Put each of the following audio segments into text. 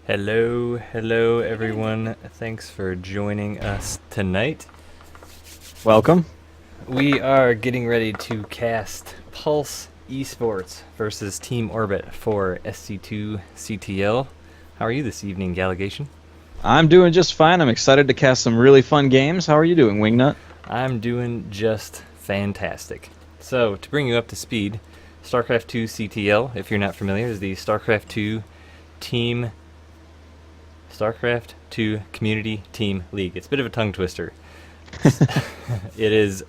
Hello everyone. Thanks for joining us tonight. Welcome. We are getting ready to cast Pulse eSports versus Team Orbit for SC2CTL. How are you this evening, Gallegation? I'm doing just fine. I'm excited to cast some really fun games. How are you doing, Wingnut? I'm doing just fantastic. So, to bring you up to speed, StarCraft 2 CTL, if you're not familiar, is the StarCraft 2 Community Team League. It's a bit of a tongue twister. It is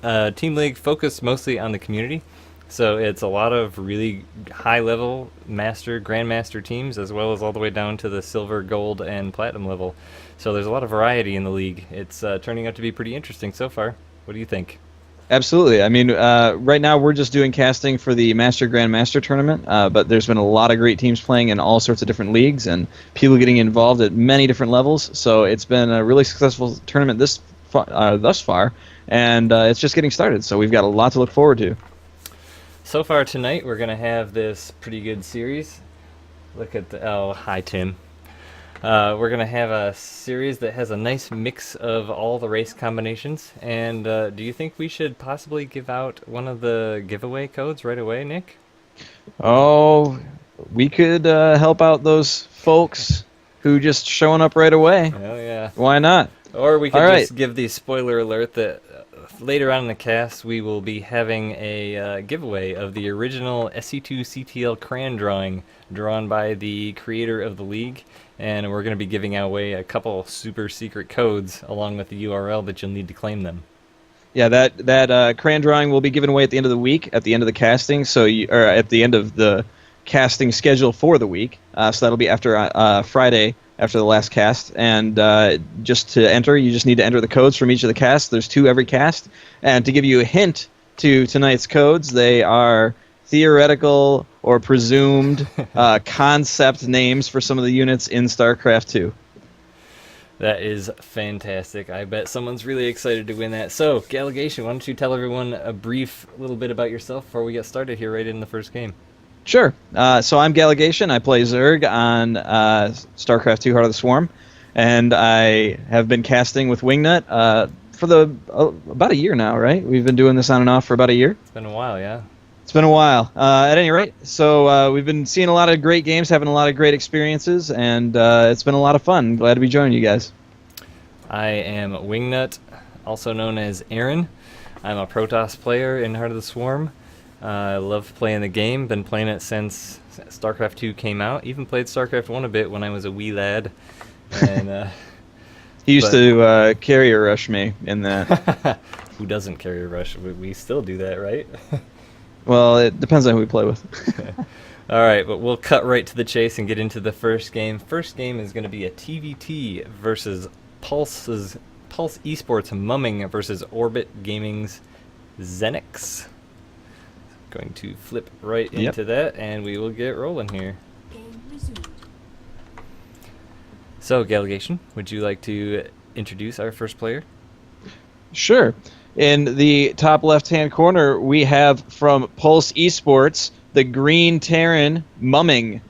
a team league focused mostly on the community, so it's a lot of really high-level grandmaster teams, as well as all the way down to the silver, gold, and platinum level. So there's a lot of variety in the league. It's turning out to be pretty interesting so far. What do you think? Absolutely. I mean, right now we're just doing casting for the Master Grandmaster tournament, but there's been a lot of great teams playing in all sorts of different leagues and people getting involved at many different levels. So it's been a really successful tournament thus far, and it's just getting started. So we've got a lot to look forward to. So far tonight, we're going to have this pretty good series. Look at the... Oh, hi, Tim. We're going to have a series that has a nice mix of all the race combinations. And do you think we should possibly give out one of the giveaway codes right away, Nick? Oh, we could help out those folks who just showing up right away. Oh, yeah. Why not? Or we could All just right. give the spoiler alert that later on in the cast we will be having a giveaway of the original SC2CTL crayon drawing drawn by the creator of the league, and we're going to be giving away a couple super secret codes along with the URL that you'll need to claim them. Yeah, that crayon drawing will be given away at the end of the week, at the end of the casting, or at the end of the casting schedule for the week. So that'll be after Friday, after the last cast. And just to enter, you just need to enter the codes from each of the casts. There's 2 every cast. And to give you a hint to tonight's codes, they are theoretical or presumed concept names for some of the units in StarCraft 2. That is fantastic. I bet someone's really excited to win that. So, Gallegation, why don't you tell everyone a brief little bit about yourself before we get started here right in the first game? Sure. So I'm Gallegation. I play Zerg on StarCraft 2 Heart of the Swarm, and I have been casting with Wingnut for about a year now, right? We've been doing this on and off for about a year. It's been a while, yeah? It's been a while. At any rate, so we've been seeing a lot of great games, having a lot of great experiences, and it's been a lot of fun. Glad to be joining you guys. I am Wingnut, also known as Aaron. I'm a Protoss player in Heart of the Swarm. I love playing the game. Been playing it since StarCraft 2 came out. Even played StarCraft 1 a bit when I was a wee lad. And He used to carrier rush me in that. who doesn't carry a rush? We still do that, right? Well, it depends on who we play with. All right, but we'll cut right to the chase and get into the first game. First game is going to be a TVT versus Pulse eSports Mumming versus Orbit Gaming's Zenx. Going to flip right into that, and we will get rolling here. So, Gallegation, would you like to introduce our first player? Sure. In the top left-hand corner, we have from Pulse Esports, the Green Terran Mumming.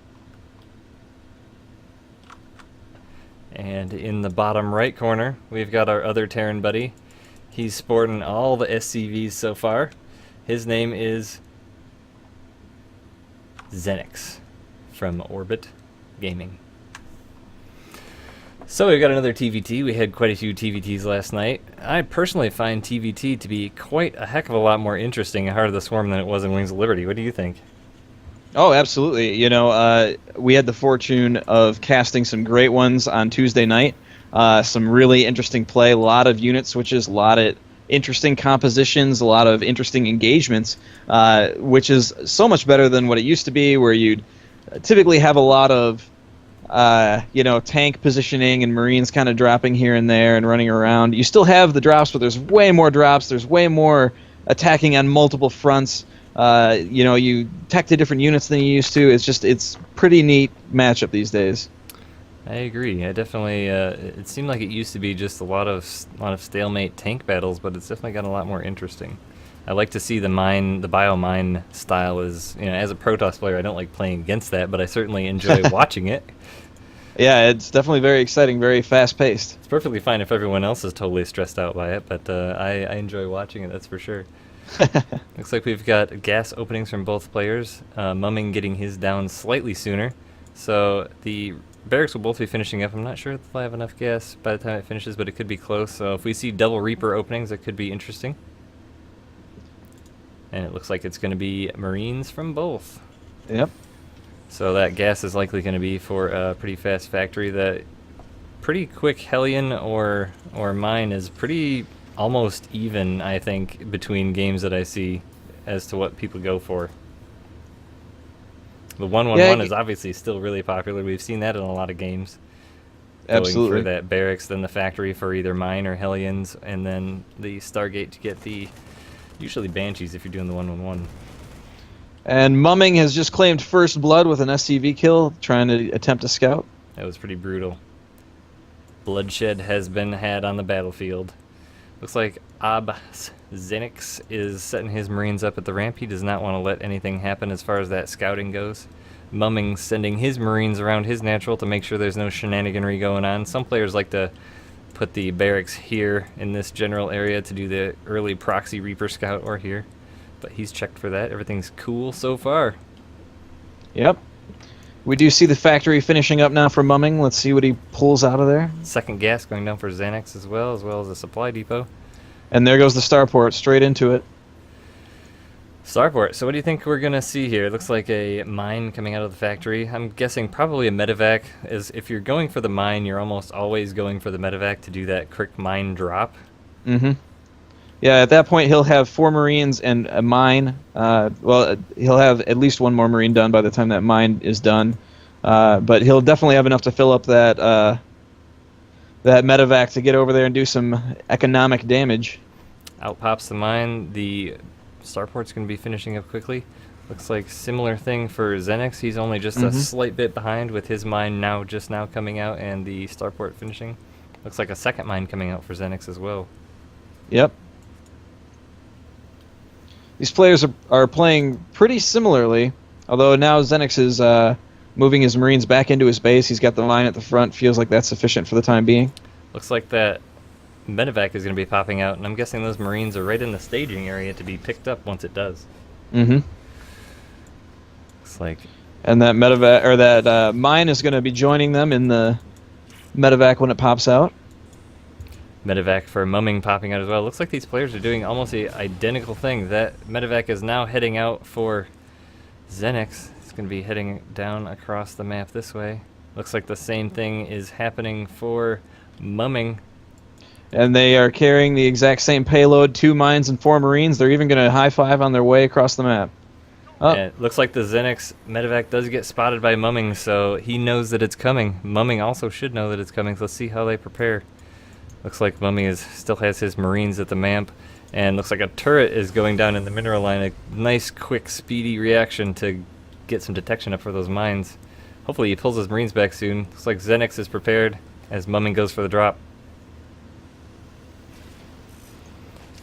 And in the bottom right corner, we've got our other Terran buddy. He's sporting all the SCVs so far. His name is Zenx from Orbit Gaming. So we've got another TVT. We had quite a few TVTs last night. I personally find TVT to be quite a heck of a lot more interesting in Heart of the Swarm than it was in Wings of Liberty. What do you think? Oh, absolutely. You know, we had the fortune of casting some great ones on Tuesday night. Some really interesting play, a lot of unit switches, a lot of interesting compositions, a lot of interesting engagements, which is so much better than what it used to be, where you'd typically have a lot of tank positioning and Marines kind of dropping here and there and running around. You still have the drops, but there's way more drops. There's way more attacking on multiple fronts. You tech to different units than you used to. It's pretty neat matchup these days. I agree. I definitely. It seemed like it used to be just a lot of stalemate tank battles, but it's definitely gotten a lot more interesting. I like to see the bio-mine style as a Protoss player. I don't like playing against that, but I certainly enjoy watching it. Yeah, it's definitely very exciting, very fast-paced. It's perfectly fine if everyone else is totally stressed out by it, but I enjoy watching it, that's for sure. Looks like we've got gas openings from both players. Mumming getting his down slightly sooner. So the barracks will both be finishing up. I'm not sure if they'll have enough gas by the time it finishes, but it could be close. So if we see double Reaper openings, it could be interesting. And it looks like it's going to be Marines from both. Yep. So that gas is likely going to be for a pretty fast factory. That pretty quick Hellion or mine is pretty almost even, I think, between games that I see as to what people go for. The 1-1-1 is obviously still really popular. We've seen that in a lot of games. Absolutely. Going for that barracks, then the factory for either mine or Hellions, and then the Stargate to get the usually Banshees if you're doing the 1-1-1. And Mumming has just claimed first blood with an SCV kill, trying to attempt a scout. That was pretty brutal. Bloodshed has been had on the battlefield. Looks like Zenx is setting his Marines up at the ramp. He does not want to let anything happen as far as that scouting goes. Mumming sending his Marines around his natural to make sure there's no shenaniganry going on. Some players like to put the barracks here in this general area to do the early proxy Reaper scout, or here. But he's checked for that. Everything's cool so far. Yep. We do see the factory finishing up now for Mumming. Let's see what he pulls out of there. Second gas going down for Zenx as well as a supply depot. And there goes the starport, straight into it. Starport. So what do you think we're going to see here? It looks like a mine coming out of the factory. I'm guessing probably a medevac. As if you're going for the mine, you're almost always going for the medevac to do that quick mine drop. Mm-hmm. Yeah, at that point he'll have 4 Marines and a mine. Well, he'll have at least 1 more Marine done by the time that mine is done. But he'll definitely have enough to fill up that that medevac to get over there and do some economic damage. Out pops the mine. The starport's going to be finishing up quickly. Looks like similar thing for Zenx. He's only just a slight bit behind with his mine just now coming out and the starport finishing. Looks like a second mine coming out for Zenx as well. Yep. These players are playing pretty similarly, although now Zenx is moving his Marines back into his base. He's got the line at the front. Feels like that's sufficient for the time being. Looks like that medevac is going to be popping out, and I'm guessing those Marines are right in the staging area to be picked up once it does. Mm-hmm. Looks like... And that medevac, or that mine is going to be joining them in the medevac when it pops out. Medevac for Mumming popping out as well. Looks like these players are doing almost the identical thing. That medevac is now heading out for Zenx. It's going to be heading down across the map this way. Looks like the same thing is happening for Mumming. And they are carrying the exact same payload, 2 mines and 4 Marines. They're even going to high-five on their way across the map. Oh. And it looks like the Zenx medevac does get spotted by Mumming, so he knows that it's coming. Mumming also should know that it's coming, so let's see how they prepare. Looks like Mumming still has his Marines at the map, and looks like a turret is going down in the mineral line. A nice, quick, speedy reaction to get some detection up for those mines. Hopefully he pulls his Marines back soon. Looks like Zenx is prepared as Mumming goes for the drop.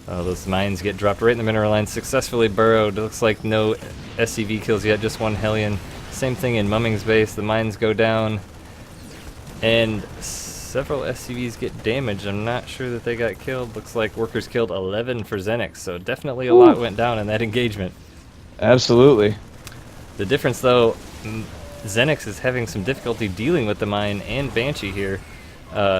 Oh, those mines get dropped right in the mineral line, successfully burrowed. It looks like no SCV kills yet, just 1 Hellion. Same thing in Mumming's base. The mines go down, and several SCVs get damaged. I'm not sure that they got killed. Looks like workers killed 11 for Zenx, so definitely a lot went down in that engagement. Absolutely. The difference, though, Zenx is having some difficulty dealing with the mine and Banshee here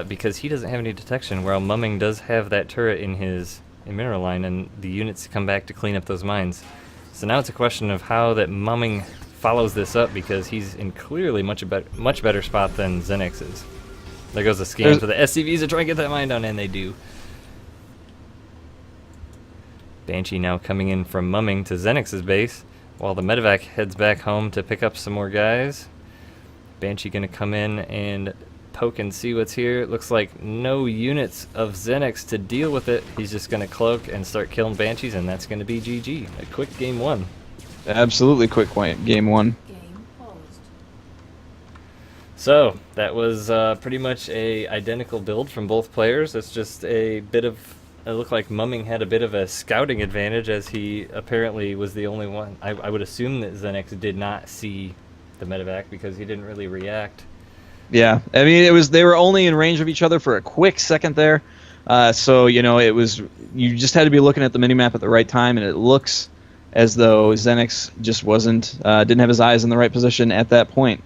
because he doesn't have any detection, while Mumming does have that turret in his mineral line, and the units come back to clean up those mines. So now it's a question of how that Mumming follows this up, because he's in clearly much better spot than Zenx is. There goes the scan for the SCVs to try and get that mine down, and they do. Banshee now coming in from Mumming to Zenx's base, while the medevac heads back home to pick up some more guys. Banshee gonna come in and poke and see what's here. It looks like no units of Zenx to deal with it. He's just gonna cloak and start killing Banshees, and that's gonna be GG. A quick game 1. Absolutely quick game 1. So that was pretty much a identical build from both players. It's just a bit of, it looked like Mumming had a bit of a scouting advantage, as he apparently was the only one. I would assume that Zenx did not see the medevac because he didn't really react. Yeah, I mean, they were only in range of each other for a quick second there, so it was, you just had to be looking at the minimap at the right time, and it looks as though Zenx just didn't have his eyes in the right position at that point.